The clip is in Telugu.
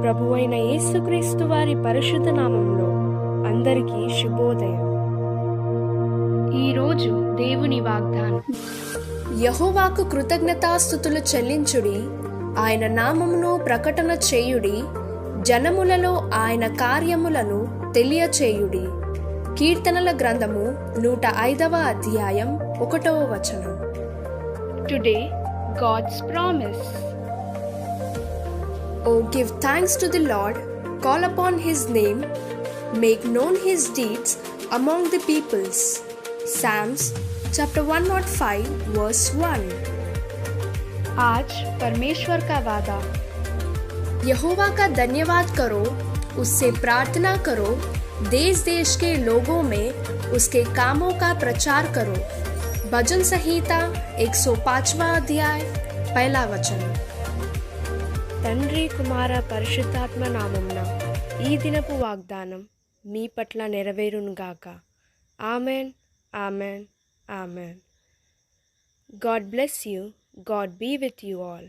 ప్రభువైన యేసుక్రీస్తు వారి పరిశుద్ధ నామంలో అందరికీ శుభోదయం. ఈరోజు దేవుని వాగ్దానం. యెహోవాకు కృతజ్ఞతాస్తుతులు చెల్లించుడి, ఆయన నామమును ప్రకటన చేయుడి, జనములలో ఆయన కార్యములను తెలియచేయుడి. కీర్తనల గ్రంథము 105వ అధ్యాయం 1వ వచనం. Today God's promise. Oh, give thanks to the Lord, call upon his name, make known his deeds among the peoples. Psalms chapter 105 verse 1. आज परमेश्वर का वादा. यहोवा का धन्यवाद करो, उससे प्रार्थना करो, देश देश के लोगों में उसके कामों का प्रचार करो. भजन संहिता 105वां अध्याय 1ला वचन. తండ్రి కుమార పరిశుద్ధాత్మ నామమున ఈ దినపు వాగ్దానం మీ పట్ల నెరవేరునుగాక. Amen, amen, amen. God bless you. God be with you all.